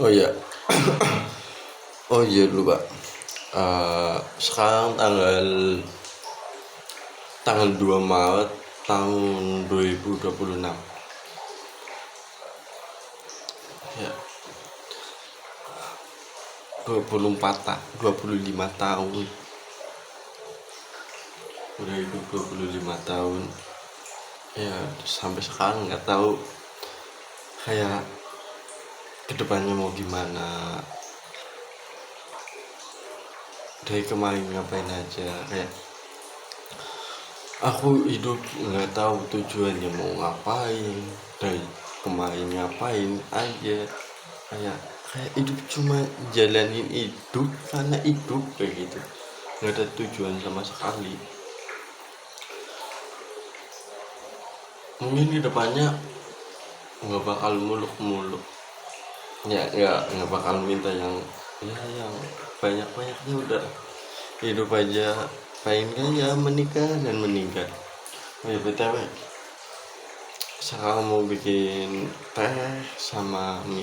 Oh iya, oh iya lupa. Sekarang tanggal 2 Maret tahun 2026. Ya, 25 tahun. Udah hidup 25 tahun. Ya, sampai sekarang nggak tahu kayak kedepannya mau gimana. Dari kemarin ngapain aja, kayak aku hidup nggak tahu tujuannya mau ngapain. Dari kemarin ngapain aja, kayak hidup cuma jalanin hidup karena hidup kayak gitu, nggak ada tujuan sama sekali. Mungkin kedepannya nggak bakal muluk-muluk, nggak bakal minta yang yang banyak-banyaknya. Udah hidup aja, pengen kaya, menikah dan meninggal. Oh ya btw, sekarang mau bikin teh sama mie.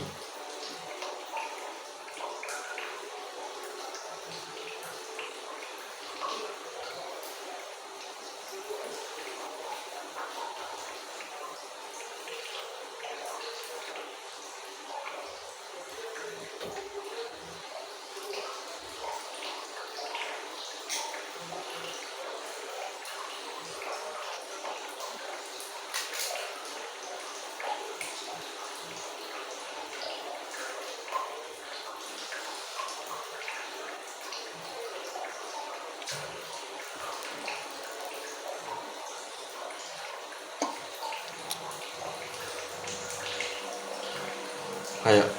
kayak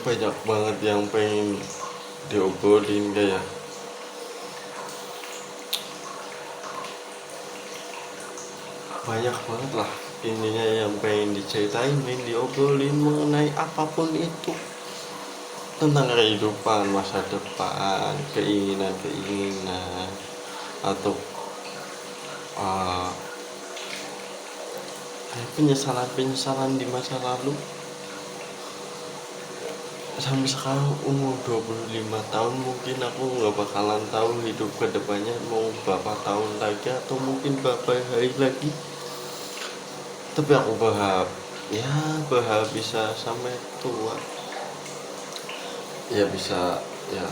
banyak banget yang pengen diobrolin, kayak banyak banget lah intinya yang pengen diceritain, pengen diobrolin mengenai apapun itu, tentang kehidupan, masa depan, keinginan-keinginan, atau uh, penyesalan-penyesalan di masa lalu. Sampai sekarang umur 25 tahun, mungkin aku nggak bakalan tahu hidup kedepannya mau berapa tahun lagi, atau mungkin berapa hari lagi. Tapi aku berharap bisa sampai tua, ya bisa, ya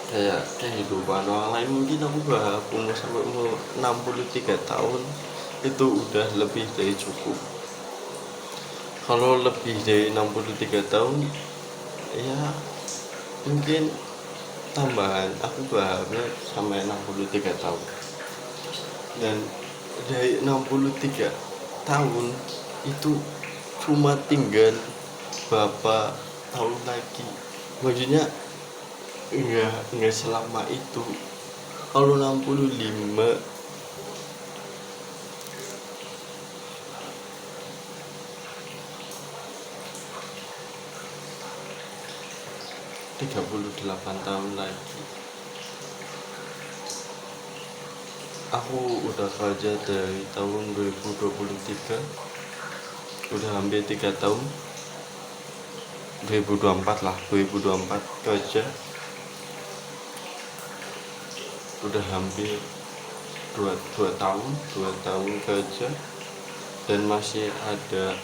kayak kehidupan orang lain. Mungkin aku berharap sampai umur 63 tahun itu udah lebih dari cukup. Kalau lebih dari 63 tahun, ya mungkin tambahan, aku berharapnya sampai 63 tahun. Dan dari 63 tahun itu cuma tinggal berapa tahun lagi, maksudnya enggak selama itu. Kalau 65 38 tahun lagi. Aku udah kerja dari tahun 2023, udah hampir 3 tahun. 2024 lah, 2024 kerja udah hampir 2 tahun kerja, dan masih ada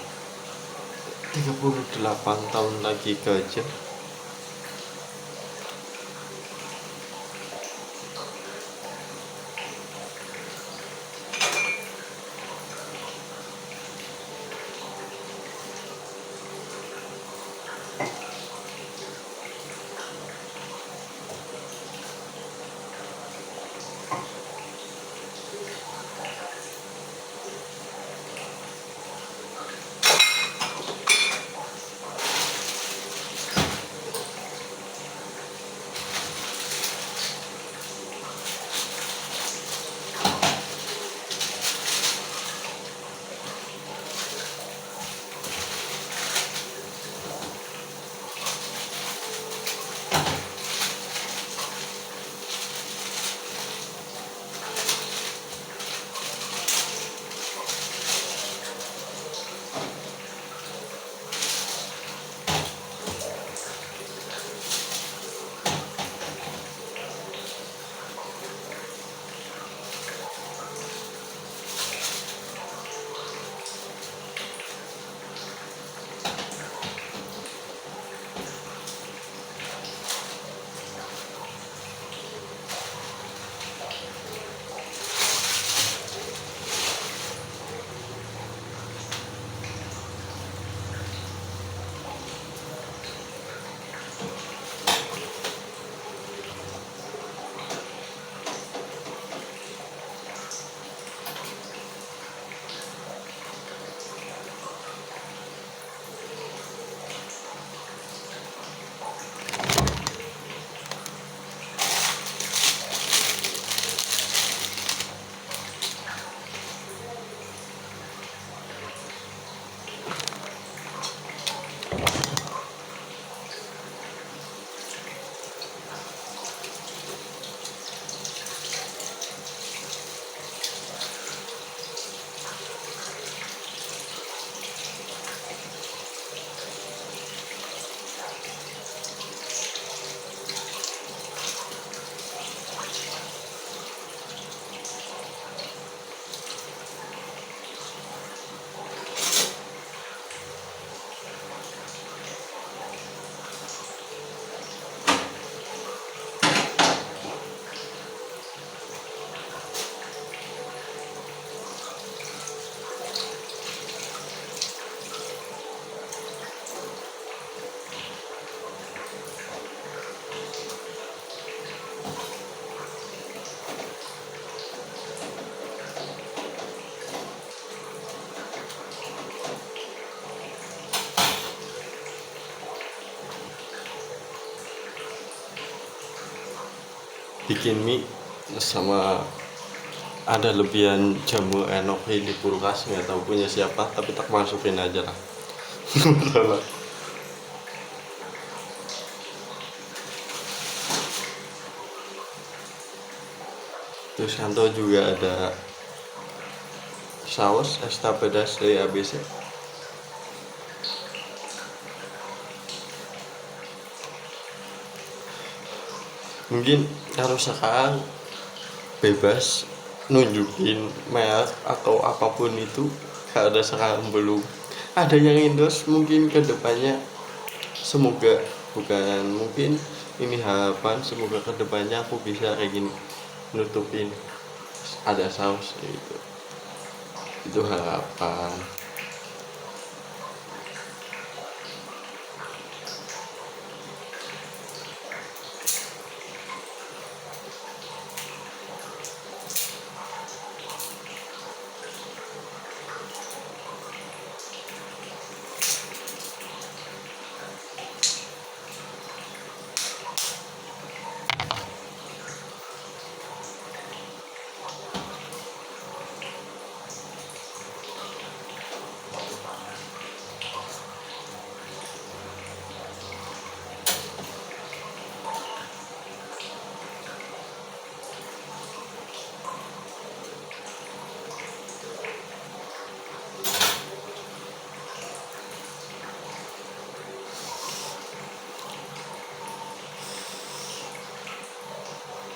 38 tahun lagi kerja. Bikin mie sama ada lebihan jamur enoki di kulkas, nggak tahu punya siapa, tapi tak masukin aja lah. Terus kantor juga ada saus extra pedas dari ABC. Mungkin kalau sekarang bebas nunjukin merek atau apapun itu, kalau ada sekarang belum ada yang endorse, mungkin kedepannya semoga, bukan mungkin, ini harapan, semoga kedepannya aku bisa kayak gini, nutupin ada saus gitu, itu harapan.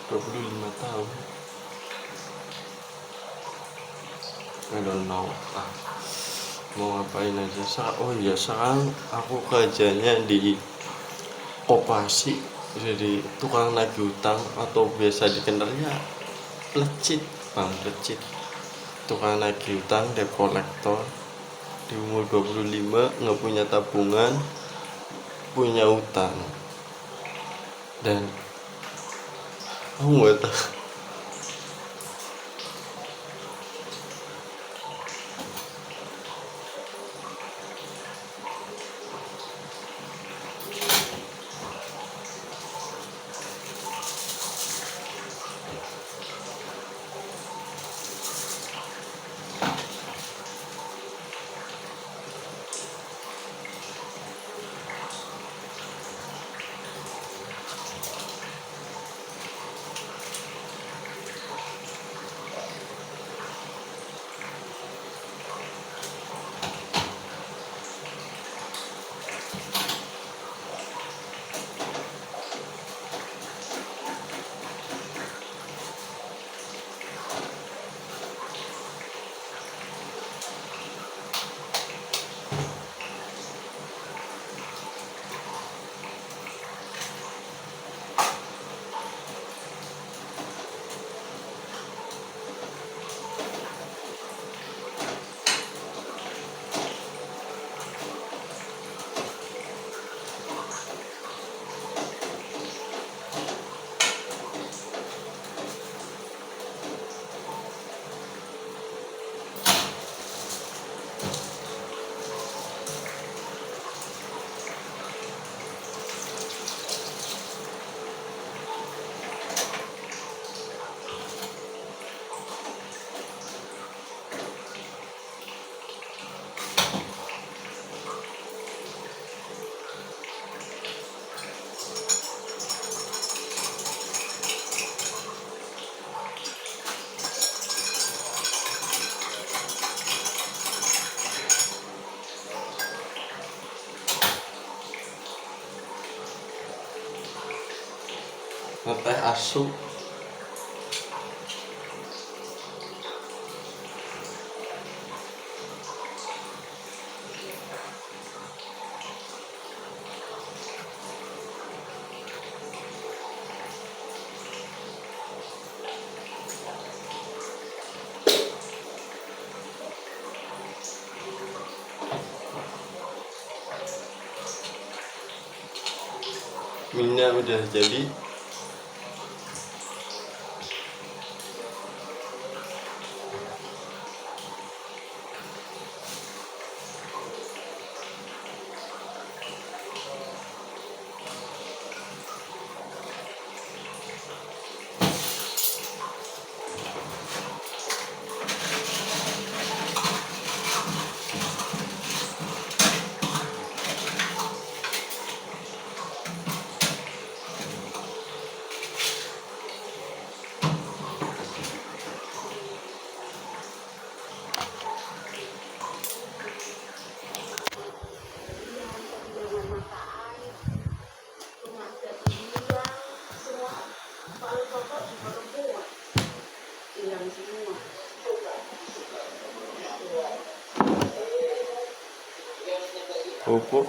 25 tahun. I don't know. Mau ngapain aja. Oh iya, sekarang aku kerjanya di koperasi, jadi tukang nagih utang atau biasa dikenalnya plecit, bang plecit. Tukang nagih utang, debt collector. Di umur 25, nggak punya tabungan, punya utang, dan aku nggak tahu. Ngeteh asu. Minyak udah jadi. Pupuk.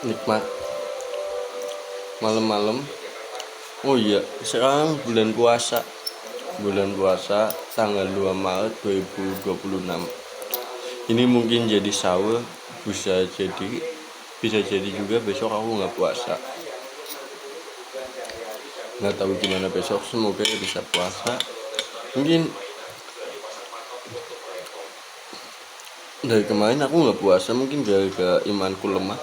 nikmat malam-malam. Oh iya, sekarang bulan puasa tanggal 2 Maret 2026. Ini mungkin jadi sahur, bisa jadi juga besok aku nggak puasa. Nggak tahu gimana besok, semoga ya bisa puasa. Mungkin dari kemarin aku nggak puasa, mungkin gara-gara imanku lemah.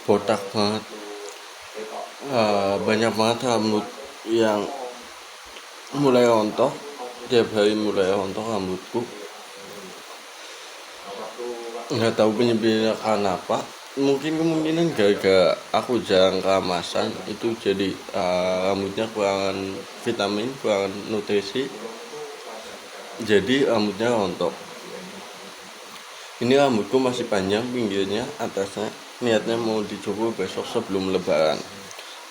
Botak banget. Banyak banget rambut yang mulai rontok, tiap hari mulai rontok rambutku. Nggak tahu penyebabnya karena apa. Mungkin kemungkinan gara-gara aku jarang keramasan, itu jadi rambutnya kekurangan vitamin, kekurangan nutrisi, jadi rambutnya rontok. Ini rambutku masih panjang, pinggirnya, atasnya. Niatnya mau dicukur besok sebelum lebaran.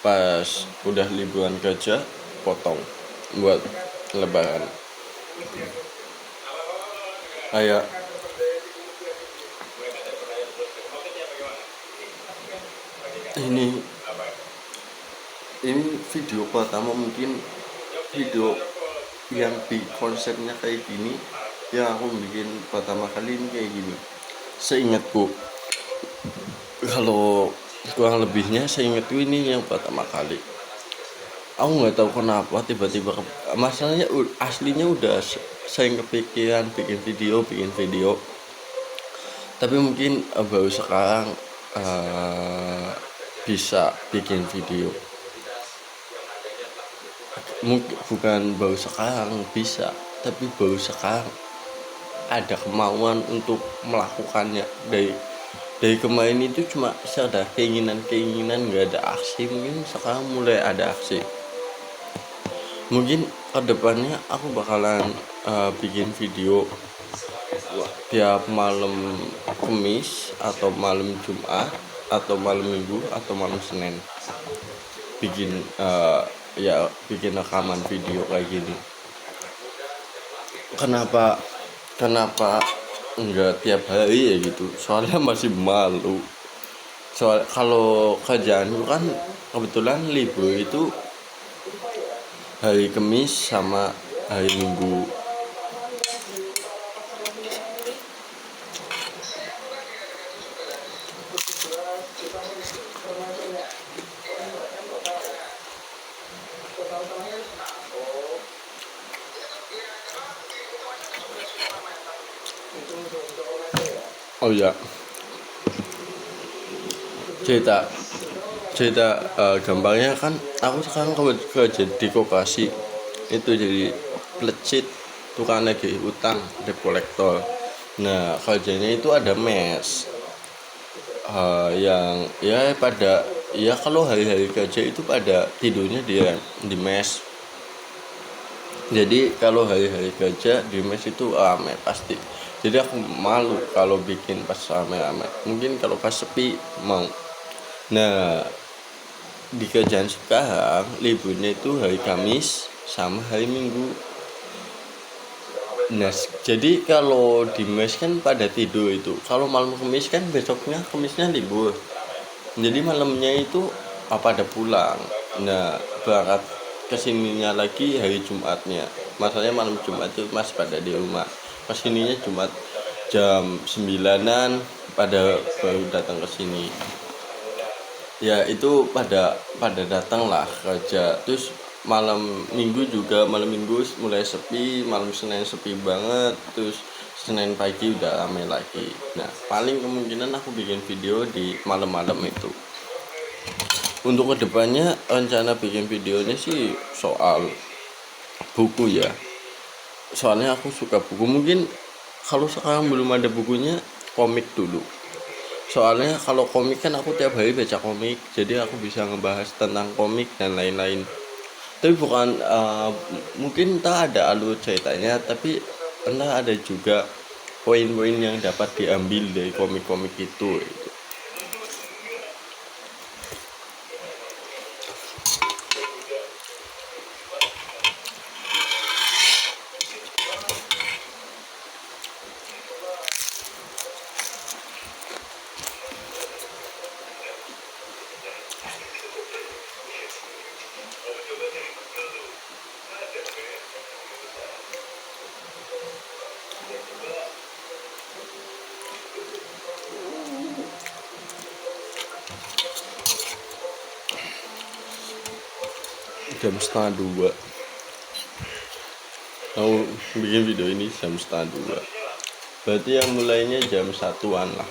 Pas udah liburan kerja, potong buat lebaran. Kayak ini video pertama, mungkin video yang di konsepnya kayak gini yang aku bikin pertama kali ini kayak gini. Seingatku, kalau kurang lebihnya seingatku ini yang pertama kali. Aku nggak tahu kenapa tiba-tiba masalahnya aslinya udah saya kepikiran bikin video, tapi mungkin baru sekarang bisa bikin video. Mungkin bukan baru sekarang bisa, tapi baru sekarang ada kemauan untuk melakukannya. Dari kemarin itu cuma ada keinginan, nggak ada aksi. Mungkin sekarang mulai ada aksi. Mungkin kedepannya aku bakalan bikin video tiap malam Kamis atau malam Jumat atau malam Minggu atau malam Senin bikin bikin rekaman video kayak gini. Kenapa enggak tiap hari ya gitu, soalnya masih malu. Soal kalau kerjaan kan kebetulan libur itu hari Kamis sama hari Minggu. Oh ya, cerita cerita gampangnya kan aku sekarang kerja di koperasi itu jadi plecit, tukang nagih utang, debt collector. Nah kerjanya itu ada mes yang ya pada ya kalau hari-hari kerja itu pada tidurnya dia di mes. Jadi kalau hari-hari kerja di mes itu rame pasti. Jadi aku malu kalau bikin pas rame-rame. Mungkin kalau pas sepi mau. Nah di kerjaan sekarang liburnya itu hari Kamis sama hari Minggu. Nah jadi kalau di mes kan pada tidur itu. Kalau malam Kamis kan besoknya Kamisnya libur. Jadi malamnya itu pada pulang. Nah berangkat kesininya lagi hari Jumatnya. Masalahnya malam Jumat itu masih pada di rumah. Kesininya Jumat jam 9-an pada baru datang ke sini. Ya itu pada datang lah kerja. Terus malam Minggu juga, malam Minggu mulai sepi, malam Senin sepi banget. Terus Senin pagi udah ramai lagi. Nah paling kemungkinan aku bikin video di malam-malam itu. Untuk kedepannya rencana bikin videonya sih soal buku ya, soalnya aku suka buku. Mungkin kalau sekarang belum ada bukunya, komik dulu. Soalnya kalau komik kan aku tiap hari baca komik, jadi aku bisa ngebahas tentang komik dan lain-lain. Tapi bukan mungkin entah ada alur ceritanya, tapi entah ada juga poin-poin yang dapat diambil dari komik-komik itu. Jam setengah 2 mau bikin video ini, jam setengah 2 berarti yang mulainya jam 1-an lah.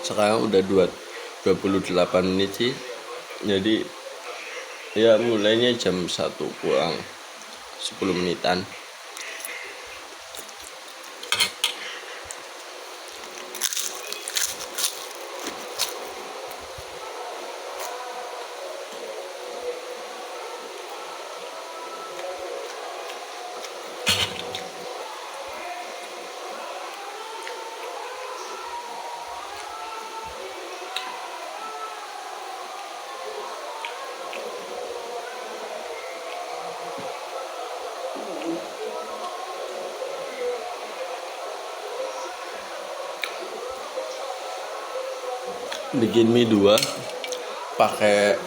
Sekarang udah 28 menit sih, jadi ya mulainya jam 1 kurang 10 menitan. Bikin mie 2 pakai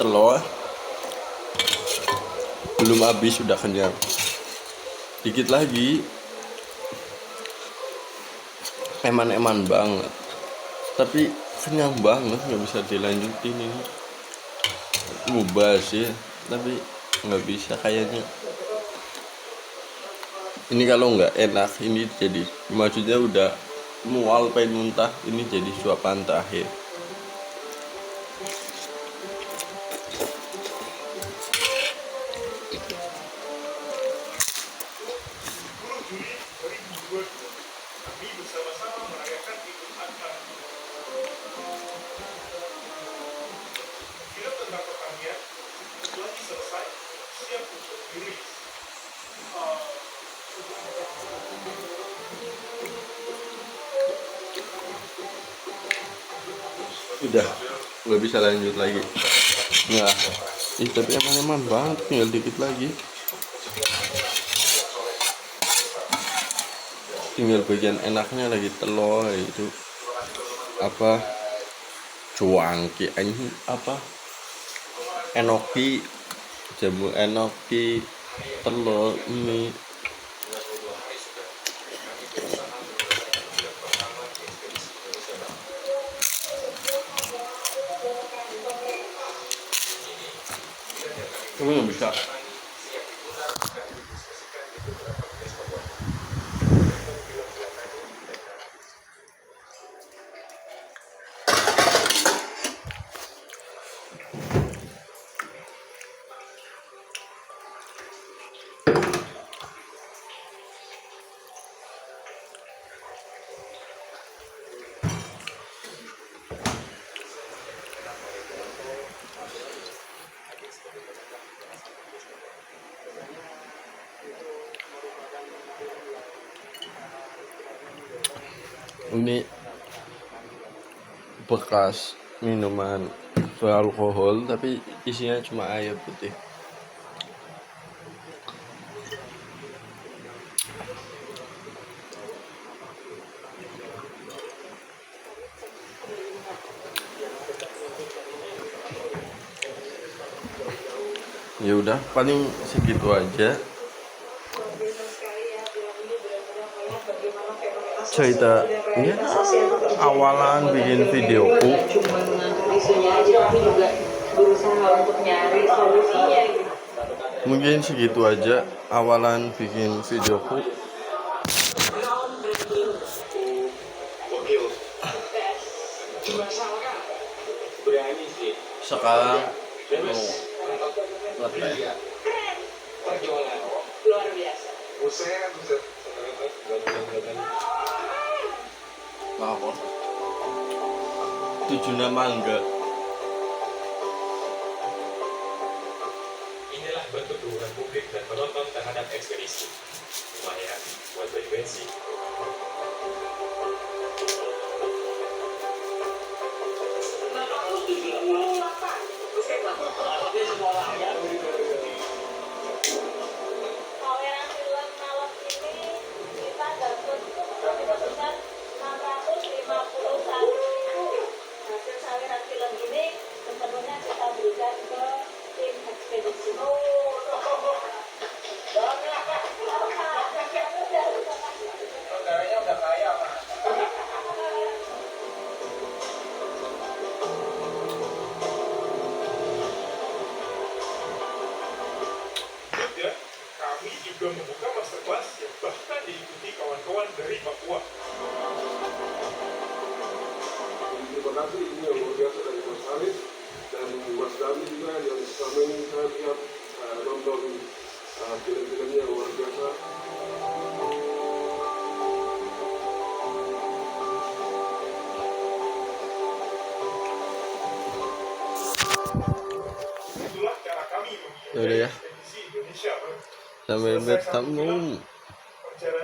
telur, belum habis sudah kenyang. Dikit lagi, eman-eman banget, tapi kenyang banget, nggak bisa dilanjutin ini. Mubah sih, tapi nggak bisa kayaknya. Ini kalau nggak enak, ini jadi maksudnya udah mual pengen muntah, ini jadi suapan terakhir. udah nggak bisa lanjut lagi. Nggak, tapi emang banget, tinggal dikit lagi, tinggal bagian enaknya lagi telur itu apa, cuangki anjing, apa, enoki, jamu enoki, telur ini. Kamu nggak bisa. Ini bekas minuman beralkohol tapi isinya cuma air putih. Ya udah, paling segitu aja cerita ya, awalan bikin videoku. Mungkin segitu aja awalan bikin videoku. Sekarang mau ngetek. Luar biasa. Apa? 7 mangga. Inilah bentuk dukungan publik dan penonton terhadap ekspedisi. Lumayan buat beli bensin. Kami juga membuka masterclass yang bahkan diikuti kawan-kawan dari Papua. Terima kasih, ini yang luar biasa dari Mas Haris dan Mas Dami juga yang selama ini saya lihat nonton film-filmnya luar biasa. Itulah cara kami Udah ya, ekspedisi Indonesia. sampai bertemu. Perjalanan